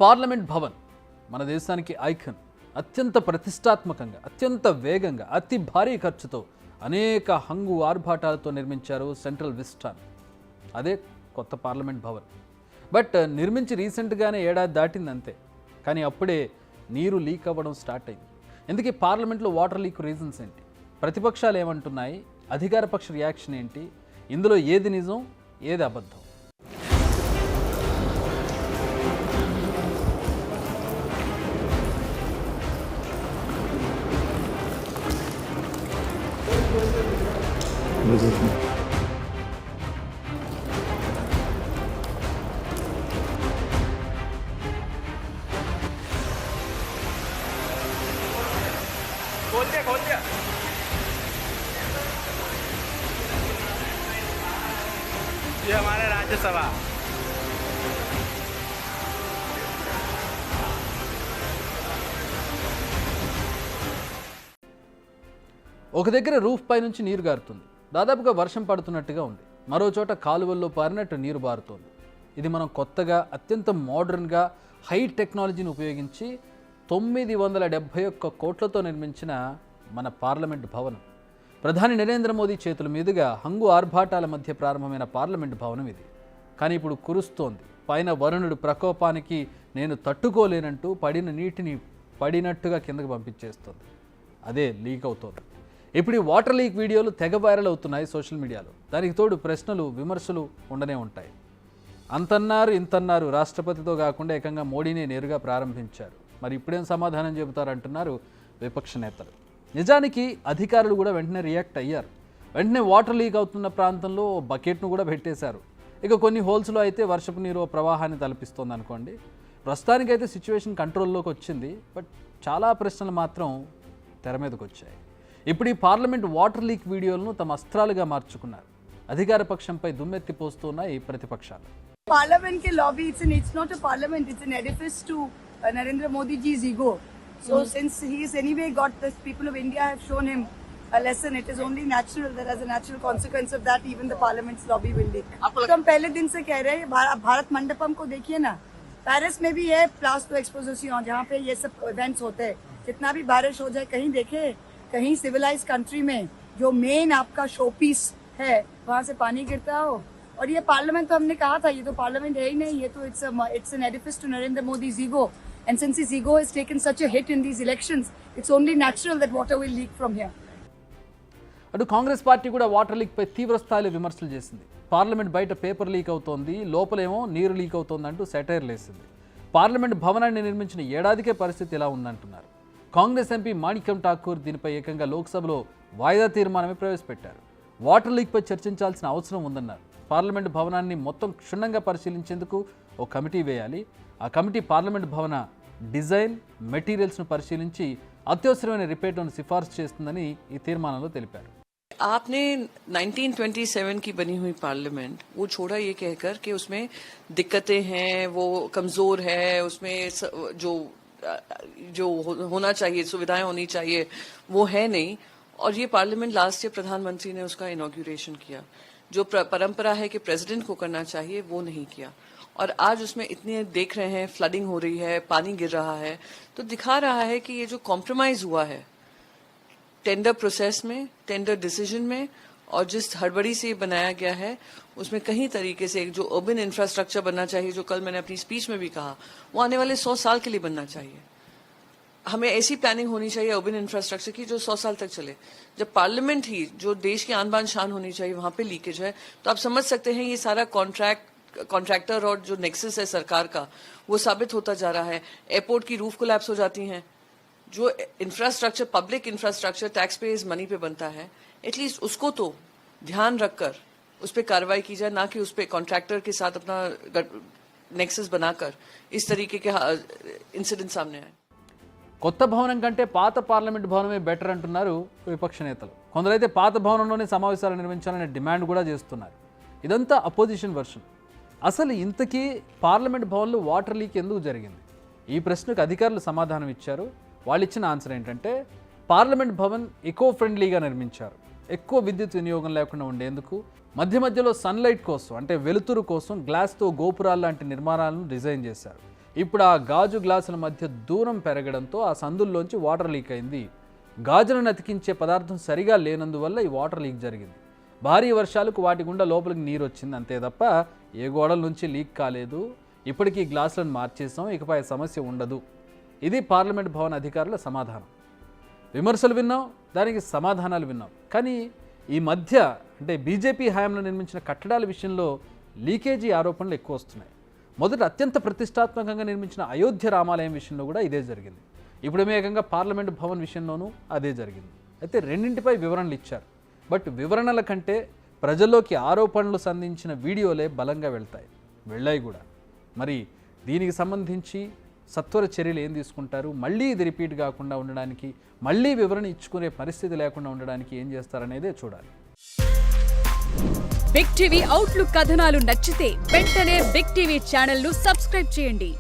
Parliament Bhavan మన దేశానికి icon. అత్యంత ప్రతిష్టాత్మకంగా, అత్యంత వేగంగా, అతి భారీ ఖర్చుతో అనేక హంగు ఆర్భాటాలతో నిర్మించారు సెంట్రల్ విస్టాన్. అదే కొత్త పార్లమెంట్ భవన్. బట్ నిర్మించి రీసెంట్గానే ఏడాది దాటింది అంతే. కానీ అప్పుడే నీరు లీక్ అవ్వడం స్టార్ట్ అయింది. ఎందుకు పార్లమెంట్లో వాటర్ లీక్ రీజన్స్ ఏంటి, ప్రతిపక్షాలు ఏమంటున్నాయి, అధికార పక్ష రియాక్షన్ ఏంటి, ఇందులో ఏది నిజం ఏది అబద్ధం? खोल दिया ये हमारा राज्यसभा ఒక దగ్గర రూఫ్ పై నుంచి నీరు గారుతుంది. దాదాపుగా వర్షం పడుతున్నట్టుగా ఉంది. మరో చోట కాలువల్లో పారినట్టు నీరు బారుతోంది. ఇది మనం కొత్తగా అత్యంత మోడర్న్గా హై టెక్నాలజీని ఉపయోగించి 971 కోట్లతో నిర్మించిన మన పార్లమెంట్ భవనం. ప్రధాని నరేంద్ర మోదీ చేతుల మీదుగా హంగు ఆర్భాటాల మధ్య ప్రారంభమైన పార్లమెంట్ భవనం ఇది. కానీ ఇప్పుడు కురుస్తోంది. పైన వరుణుడు ప్రకోపానికి నేను తట్టుకోలేనంటూ పడిన నీటిని పడినట్టుగా కిందకు పంపించేస్తుంది. అదే లీక్ అవుతోంది. ఇప్పుడు ఈ వాటర్ లీక్ వీడియోలు తెగ వైరల్ అవుతున్నాయి సోషల్ మీడియాలో. దానికి తోడు ప్రశ్నలు, విమర్శలు ఉండనే ఉంటాయి. అంతన్నారు ఇంతన్నారు, రాష్ట్రపతితో కాకుండా ఏకంగా మోడీనే నేరుగా ప్రారంభించారు. మరి ఇప్పుడేం సమాధానం చెబుతారంటున్నారు విపక్ష నేతలు. నిజానికి అధికారులు కూడా వెంటనే రియాక్ట్ అయ్యారు. వెంటనే వాటర్ లీక్ అవుతున్న ప్రాంతంలో బకెట్ను కూడా పెట్టేశారు. ఇక కొన్ని హోల్స్లో అయితే వర్షపు నీరు ప్రవాహాన్ని తలపిస్తోంది అనుకోండి. ప్రస్తుతానికైతే సిచ్యువేషన్ కంట్రోల్లోకి వచ్చింది. బట్ చాలా ప్రశ్నలు మాత్రం తెర మీదకి వచ్చాయి. ఇప్పుడు ఈ పార్లమెంట్ వాటర్ లీక్ వీడియోలను తమ అస్త్రాలుగా మార్చుకున్నారు. అధికార పక్షంపై దుమ్మెత్తి పోస్తున్నాయి ప్రతిపక్షాలు. Parliament ke lobby, it's not a parliament, it's an edifice to Narendra Modi ji's ego. So since he is anyway got this, people of India have shown him a lesson. It is only natural that as a natural consequence of that, even the parliament's lobby will leak. हम पहले दिन से कह रहे हैं, भारत मंडपम को देखिए ना, पेरिस में भी है प्लास्टो एक्सपोजिशन जहाँ पे ये सब इवेंट्स होते हैं. जितना भी बारिश हो जाए, कहीं देखे, कहीं सिविलाइज कंट्री में जो मेन आपका शो पीस है वहाँ से पानी गिरता हो. और ये पार्लियामेंट तो हमने कहा था, ये तो पार्लियामेंट है ही नहीं, ये तो it's an edifice to Narendra Modi's ego. And since his ego has taken such a hit in these elections, it's only natural that water will leak from here. అటు కాంగ్రెస్ పార్టీ కూడా వాటర్ లీక్ పై తీవ్ర స్థాయిలో విమర్శలు చేసింది. Parliament బయట paper leak అవుతోంది, లోపలేమో నీరు leak అవుతోంది అంటూ సెటైర్లు వేసింది. పార్లమెంట్ భవనాన్ని నిర్మించిన ఏడాదికే పరిస్థితి ఎలా ఉందంటున్నారు. కాంగ్రెస్ ఎంపీ మాణిక్యం ఠాకూర్ దీనిపై ఏకంగా లోక్సభలో వాయిదా తీర్మానమే ప్రవేశపెట్టారు. వాటర్ లీక్పై చర్చించాల్సిన అవసరం ఉందన్నారు. పార్లమెంట్ భవనాన్ని మొత్తం క్షుణ్ణంగా పరిశీలించేందుకు ఓ కమిటీ వేయాలి. ఆ కమిటీ పార్లమెంట్ భవన డిజైన్, మెటీరియల్స్ను పరిశీలించి అత్యవసరమైన రిపేర్లను సిఫార్సు చేస్తుందని ఈ తీర్మానంలో తెలిపారు. आपने 1927 की बनी हुई पार्लियामेंट वो छोड़ा ये कहकर कि उसमें दिक्कतें हैं, वो कमजोर है, उसमें जो होना चाहिए, सुविधाएं होनी चाहिए, वो है नहीं. और ये पार्लियामेंट लास्ट ईयर प्रधानमंत्री ने उसका इनॉग्रेशन किया. जो परंपरा है कि प्रेसिडेंट को करना चाहिए वो नहीं किया. और आज उसमें इतने देख रहे हैं, फ्लडिंग हो रही है, पानी गिर रहा है, तो दिखा रहा है कि ये जो कॉम्प्रोमाइज हुआ है टेंडर प्रोसेस में, टेंडर डिसीजन में, और जिस हड़बड़ी से ये बनाया गया है उसमें कहीं तरीके से एक जो अर्बन इंफ्रास्ट्रक्चर बनना चाहिए, जो कल मैंने अपनी स्पीच में भी कहा, वो आने वाले 100 साल के लिए बनना चाहिए. हमें ऐसी प्लानिंग होनी चाहिए अर्बन इंफ्रास्ट्रक्चर की जो 100 साल तक चले. जब पार्लियामेंट ही जो देश की आन बान शान होनी चाहिए वहां पे लीकेज है, तो आप समझ सकते हैं ये सारा कॉन्ट्रैक्टर और जो नेक्सस है सरकार का वो साबित होता जा रहा है. एयरपोर्ट की रूफ कोलैप्स हो जाती हैं. जो infrastructure, public infrastructure tax payers money पे बनता है, एटलीस्ट उसको तो ध्यान रखकर उस पर कार्रवाई की जाए, ना कि उस पर कॉन्ट्रैक्टर के साथ अपना नेक्सस बनाकर इस तरीके के इंसिडेंट सामने आए. కొత్త భవనం కంటే పాత పార్లమెంట్ భవనమే బెటర్ అంటున్నారు విపక్ష నేతలు. కొందరైతే పాత భవనంలోనే సమావేశాలు నిర్వహించాలనే డిమాండ్ కూడా చేస్తున్నారు. ఇదంతా అపోజిషన్ వర్షన్. అసలు ఇంతకీ పార్లమెంట్ భవన్లో వాటర్ లీక్ ఎందుకు జరిగింది? ఈ ప్రశ్నకు అధికారులు సమాధానం ఇచ్చారు. వాళ్ళు ఇచ్చిన ఆన్సర్ ఏంటంటే, పార్లమెంట్ భవన్ ఎకో ఫ్రెండ్లీగా నిర్మించారు. ఎక్కువ విద్యుత్ వినియోగం లేకుండా ఉండేందుకు మధ్య మధ్యలో సన్లైట్ కోసం, అంటే వెలుతురు కోసం గ్లాస్తో గోపురాలు లాంటి నిర్మాణాలను డిజైన్ చేశారు. ఇప్పుడు ఆ గాజు గ్లాసుల మధ్య దూరం పెరగడంతో ఆ సందుల్లోంచి వాటర్ లీక్ అయింది. గాజులను అతికించే పదార్థం సరిగా లేనందువల్ల ఈ వాటర్ లీక్ జరిగింది. భారీ వర్షాలకు వాటి గుండా లోపలికి నీరు వచ్చింది అంతే తప్ప ఏ గోడల నుంచి లీక్ కాలేదు. ఇప్పటికీ గ్లాసులను మార్చేసాం, ఇకపై సమస్య ఉండదు. ఇది పార్లమెంట్ భవన్ అధికారుల సమాధానం. విమర్శలు విన్నాం, దానికి సమాధానాలు విన్నాం. కానీ ఈ మధ్య అంటే బీజేపీ హయాంలో నిర్మించిన కట్టడాల విషయంలో లీకేజీ ఆరోపణలు ఎక్కువ వస్తున్నాయి. మొదట అత్యంత ప్రతిష్టాత్మకంగా నిర్మించిన అయోధ్య రామాలయం విషయంలో కూడా ఇదే జరిగింది. ఇప్పుడు ఏకంగా పార్లమెంట్ భవన్ విషయంలోనూ అదే జరిగింది. అయితే రెండింటిపై వివరణలు ఇచ్చారు. బట్ వివరణల కంటే ప్రజల్లోకి ఆరోపణలు సంధించిన వీడియోలే బలంగా వెళ్ళాయి కూడా. మరి దీనికి సంబంధించి సత్వర చర్యలు ఏం తీసుకుంటారు, మళ్ళీ ఇది రిపీట్ కాకుండా ఉండడానికి, మళ్ళీ వివరణ ఇచ్చుకునే పరిస్థితి లేకుండా ఉండడానికి ఏం చేస్తారనేదే చూడాలి. బిగ్ టీవీ అవుట్లుక్ కథనాలు నచ్చితే వెంటనే బిగ్ టీవీ ఛానల్ ను సబ్స్క్రైబ్ చేయండి.